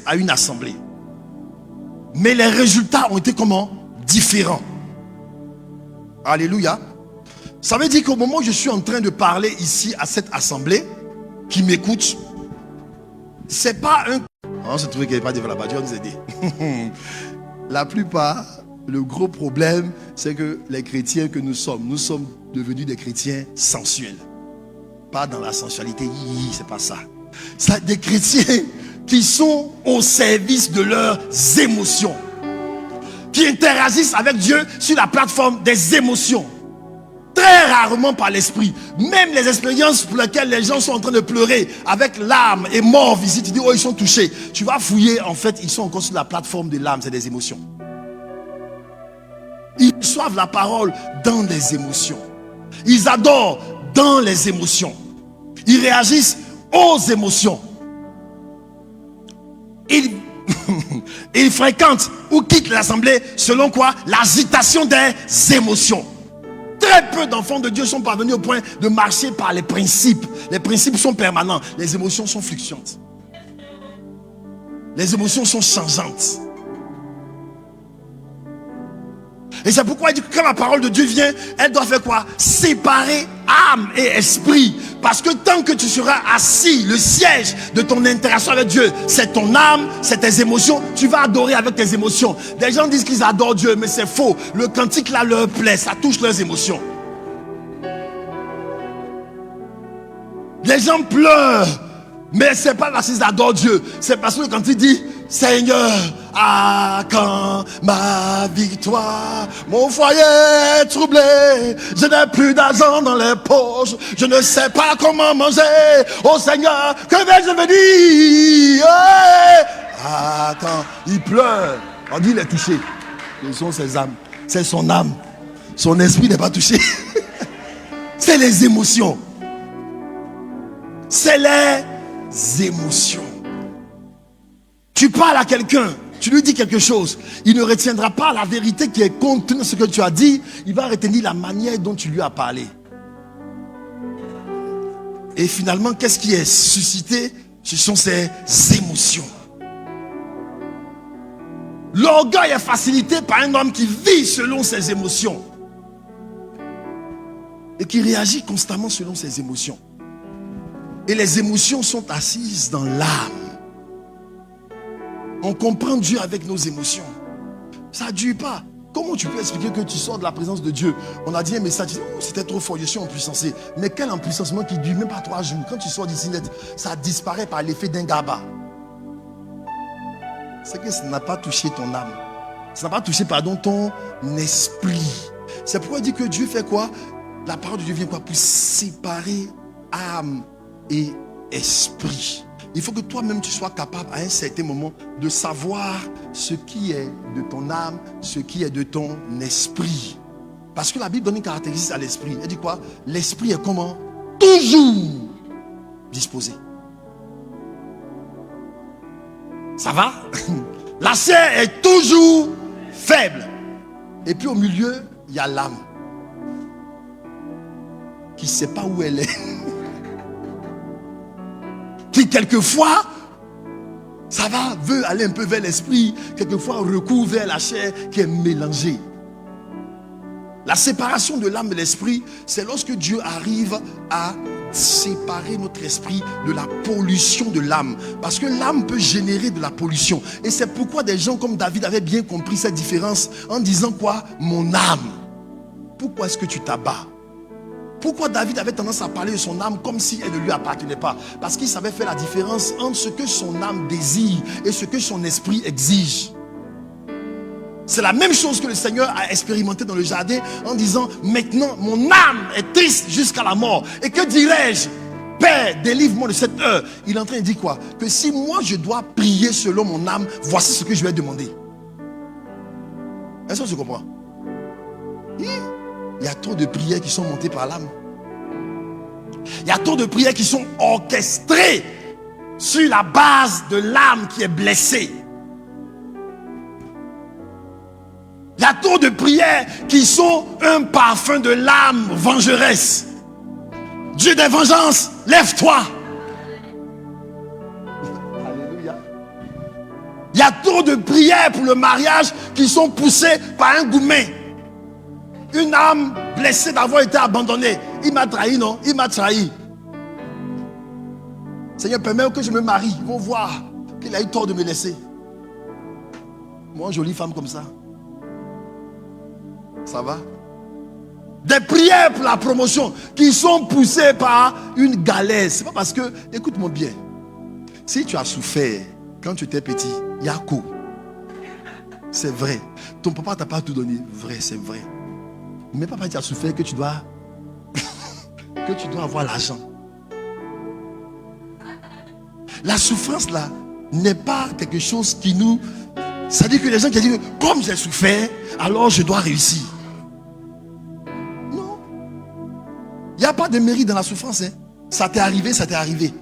à une assemblée. Mais les résultats ont été comment? Différents. Alléluia. Ça veut dire qu'au moment où je suis en train de parler ici à cette assemblée, qui m'écoute, c'est pas un... On se trouvait qu'il n'y avait pas de là-bas, Dieu va nous aider. La plupart, le gros problème, c'est que les chrétiens que nous sommes devenus des chrétiens sensuels. Pas dans la sensualité, c'est pas ça. C'est des chrétiens qui sont au service de leurs émotions, qui interagissent avec Dieu sur la plateforme des émotions, très rarement par l'esprit. Même les expériences pour lesquelles les gens sont en train de pleurer avec l'âme et mort ici, tu dis oh ils sont touchés, tu vas fouiller, en fait ils sont encore sur la plateforme de l'âme, c'est des émotions. Ils reçoivent la parole dans des émotions, ils adorent dans les émotions, ils réagissent aux émotions. Ils fréquentent ou quittent l'assemblée selon quoi? L'agitation des émotions. Très peu d'enfants de Dieu sont parvenus au point de marcher par les principes. Les principes sont permanents, les émotions sont fluctuantes, les émotions sont changeantes. Et c'est pourquoi il dit que quand la parole de Dieu vient, elle doit faire quoi? Séparer âme et esprit. Parce que tant que tu seras assis, le siège de ton interaction avec Dieu, c'est ton âme, c'est tes émotions. Tu vas adorer avec tes émotions. Des gens disent qu'ils adorent Dieu, mais c'est faux. Le cantique là leur plaît, ça touche leurs émotions. Les gens pleurent, mais c'est pas parce qu'ils adorent Dieu, c'est parce que quand il dit Seigneur, à quand ma victoire? Mon foyer est troublé, je n'ai plus d'argent dans les poches, je ne sais pas comment manger. Oh Seigneur, que vais-je venir? Ah, quand il pleure, on dit il est touché. Ce sont ses âmes, c'est son âme. Son esprit n'est pas touché. C'est les émotions. C'est les émotions. Tu parles à quelqu'un, tu lui dis quelque chose, il ne retiendra pas la vérité qui est contenue dans ce que tu as dit, il va retenir la manière dont tu lui as parlé. Et finalement, qu'est-ce qui est suscité? Ce sont ces émotions. L'orgueil est facilité par un homme qui vit selon ses émotions et qui réagit constamment selon ses émotions. Et les émotions sont assises dans l'âme. On comprend Dieu avec nos émotions. Ça ne dure pas. Comment tu peux expliquer que tu sors de la présence de Dieu? On a dit un message, oh, c'était trop fort, je suis empuissancé. Mais quel empuissancement qui ne dure même pas 3 jours? Quand tu sors d'ici net, ça disparaît par l'effet d'un gaba. C'est que ça n'a pas touché ton âme. Ça n'a pas touché, pardon, ton esprit. C'est pourquoi il dit que Dieu fait quoi? La parole de Dieu vient quoi? Pour séparer âme et esprit. Il faut que toi-même tu sois capable à un certain moment de savoir ce qui est de ton âme, ce qui est de ton esprit. Parce que la Bible donne une caractéristique à l'esprit. Elle dit quoi? L'esprit est comment? Toujours disposé. Ça va? La chair est toujours faible. Et puis au milieu, il y a l'âme qui ne sait pas où elle est. Qui quelquefois, ça va, veut aller un peu vers l'esprit, quelquefois recourt vers la chair qui est mélangée. La séparation de l'âme et l'esprit, c'est lorsque Dieu arrive à séparer notre esprit de la pollution de l'âme. Parce que l'âme peut générer de la pollution. Et c'est pourquoi des gens comme David avaient bien compris cette différence en disant quoi? Mon âme, pourquoi est-ce que tu t'abats? Pourquoi David avait tendance à parler de son âme comme si elle ne lui appartenait pas? Parce qu'il savait faire la différence entre ce que son âme désire et ce que son esprit exige. C'est la même chose que le Seigneur a expérimenté dans le jardin en disant maintenant mon âme est triste jusqu'à la mort. Et que dirais-je? Père, délivre-moi de cette heure. Il est en train de dire quoi? Que si moi je dois prier selon mon âme, voici ce que je vais demander. Est-ce que tu comprends? Il y a trop de prières qui sont montées par l'âme. Il y a trop de prières qui sont orchestrées sur la base de l'âme qui est blessée. Il y a trop de prières qui sont un parfum de l'âme vengeresse. Dieu des vengeances, lève-toi. Alléluia. Il y a trop de prières pour le mariage qui sont poussées par un gourmet. Une âme blessée d'avoir été abandonnée. Il m'a trahi, non? Il m'a trahi. Seigneur, permets que je me marie. Ils vont voir qu'il a eu tort de me laisser. Moi, jolie femme comme ça. Ça va? Des prières pour la promotion qui sont poussées par une galère. C'est pas parce que, écoute-moi bien. Si tu as souffert quand tu étais petit, Yako, c'est vrai. Ton papa t'a pas tout donné. Vrai, c'est vrai. Mais papa, tu as souffert que tu dois que tu dois avoir l'argent. La souffrance là n'est pas quelque chose qui nous... Ça dit que les gens qui disent, comme j'ai souffert, alors je dois réussir. Non. Il n'y a pas de mérite dans la souffrance. Hein. Ça t'est arrivé, ça t'est arrivé.